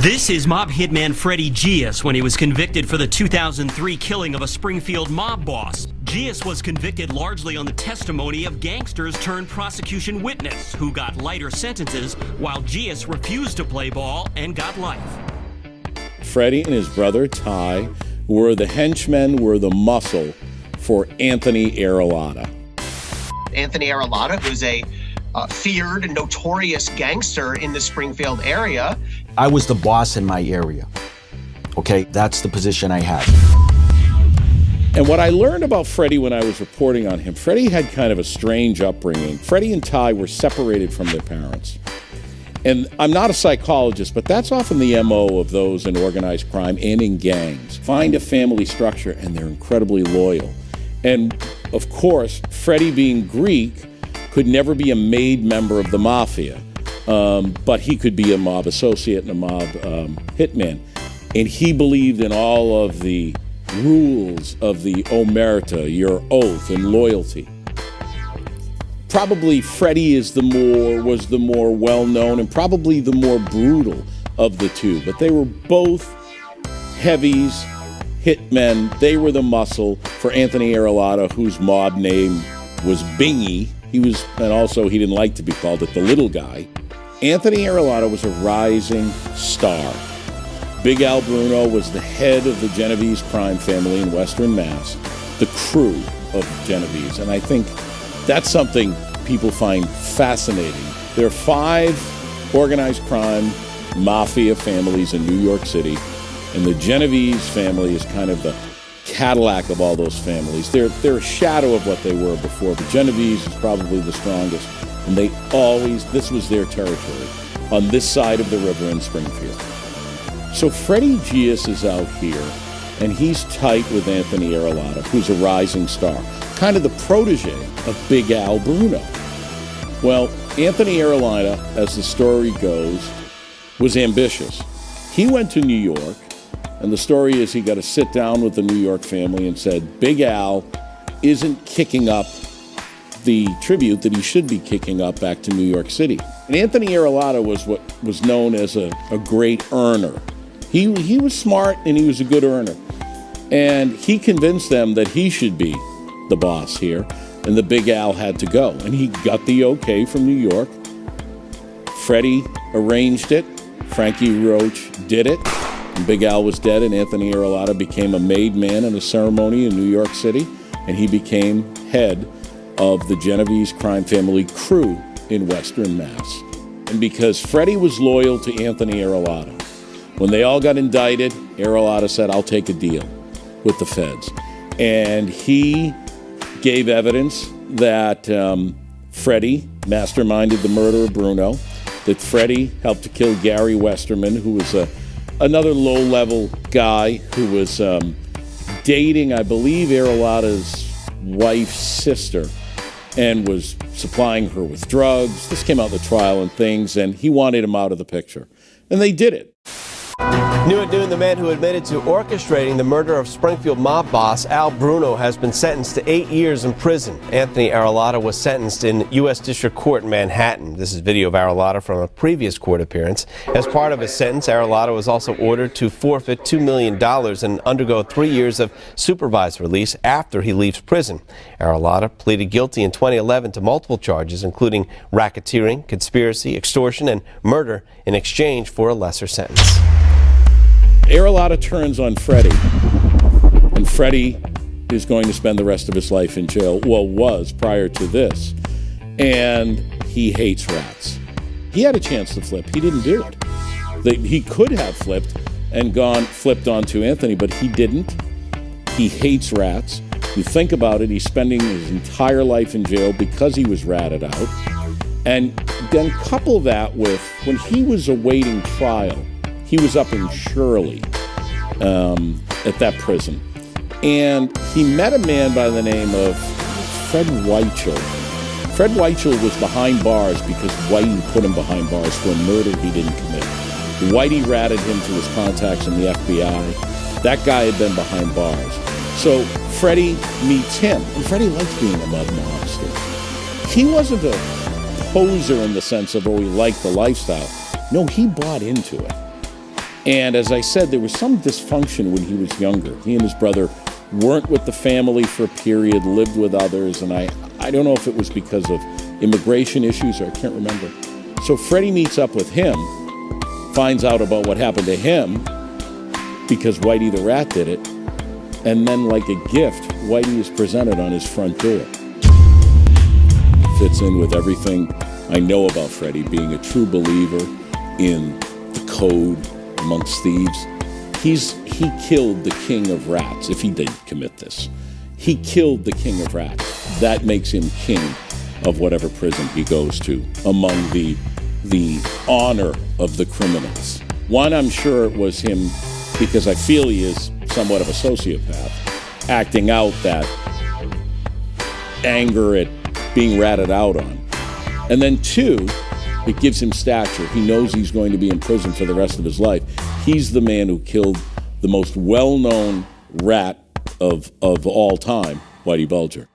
This is mob hitman Freddy Geas when he was convicted for the 2003 killing of a Springfield mob boss. Geas was convicted largely on the testimony of gangsters turned prosecution witness who got lighter sentences, while Geas refused to play ball and got life. Freddy and his brother Ty were the henchmen, were the muscle for Anthony Arillotta. Anthony Arillotta, who's a feared and notorious gangster in the Springfield area. I was the boss in my area, okay? That's the position I had. And what I learned about Freddy when I was reporting on him, Freddy had kind of a strange upbringing. Freddy and Ty were separated from their parents. And I'm not a psychologist, but that's often the MO of those in organized crime and in gangs. Find a family structure and they're incredibly loyal. And of course, Freddy being Greek could never be a made member of the Mafia, but he could be a mob associate and a mob hitman. And he believed in all of the rules of the omerta, your oath and loyalty. Probably Freddy was the more well-known and probably the more brutal of the two, but they were both heavies, hitmen. They were the muscle for Anthony Arillotta, whose mob name was Bingy. And also he didn't like to be called it, the little guy. Anthony Arillotta was a rising star. Big Al Bruno was the head of the Genovese crime family in Western Mass, the crew of Genovese. And I think that's something people find fascinating. There are 5 organized crime mafia families in New York City, and the Genovese family is kind of the Cadillac of all those families. They're a shadow of what they were before, but Genovese is probably the strongest, and this was their territory, on this side of the river in Springfield. So Freddy Geas is out here, and he's tight with Anthony Arillotta, who's a rising star, kind of the protege of Big Al Bruno. Well, Anthony Arillotta, as the story goes, was ambitious. He went to New York, and the story is he got to sit down with the New York family and said, Big Al isn't kicking up the tribute that he should be kicking up back to New York City. And Anthony Arillotta was what was known as a great earner. He was smart and he was a good earner. And he convinced them that he should be the boss here, and the Big Al had to go. And he got the okay from New York. Freddy arranged it. Frankie Roach did it. And Big Al was dead, and Anthony Arillotta became a made man in a ceremony in New York City, and he became head of the Genovese crime family crew in Western Mass. And because Freddy was loyal to Anthony Arillotta, when they all got indicted, Arillotta said, I'll take a deal with the feds. And he gave evidence that Freddy masterminded the murder of Bruno, that Freddy helped to kill Gary Westerman, who was another low-level guy who was dating, I believe, Arillotta's wife's sister and was supplying her with drugs. This came out in the trial and things, and he wanted him out of the picture. And they did it. New at noon, the man who admitted to orchestrating the murder of Springfield mob boss Al Bruno has been sentenced to 8 years in prison. Anthony Arillotta was sentenced in U.S. District Court in Manhattan. This is video of Arillotta from a previous court appearance. As part of his sentence, Arillotta was also ordered to forfeit $2 million and undergo 3 years of supervised release after he leaves prison. Arillotta pleaded guilty in 2011 to multiple charges, including racketeering, conspiracy, extortion, and murder in exchange for a lesser sentence. Arillotta turns on Freddy, and Freddy is going to spend the rest of his life in jail, well, was prior to this, and he hates rats. He had a chance to flip. He didn't do it. He could have flipped and flipped onto Anthony, but he didn't. He hates rats. You think about it, he's spending his entire life in jail because he was ratted out. And then couple that with when he was awaiting trial, he was up in Shirley at that prison. And he met a man by the name of Fred Whitey. Fred Whitey was behind bars because Whitey put him behind bars for a murder he didn't commit. Whitey ratted him to his contacts in the FBI. That guy had been behind bars. So Freddy meets him, and Freddy likes being a mud mobster. He wasn't a poser in the sense of, oh, he liked the lifestyle. No, he bought into it. And as I said, there was some dysfunction when he was younger. He and his brother weren't with the family for a period, lived with others, and I don't know if it was because of immigration issues or I can't remember. So Freddy meets up with him, finds out about what happened to him because Whitey the Rat did it, and then like a gift, Whitey is presented on his front door. Fits in with everything I know about Freddy, being a true believer in the code amongst thieves. He killed the king of rats, if he did commit this. He killed the king of rats. That makes him king of whatever prison he goes to among the honor of the criminals. One, I'm sure it was him, because I feel he is somewhat of a sociopath, acting out that anger at being ratted out on. And then two, it gives him stature. He knows he's going to be in prison for the rest of his life. He's the man who killed the most well-known rat of all time, Whitey Bulger.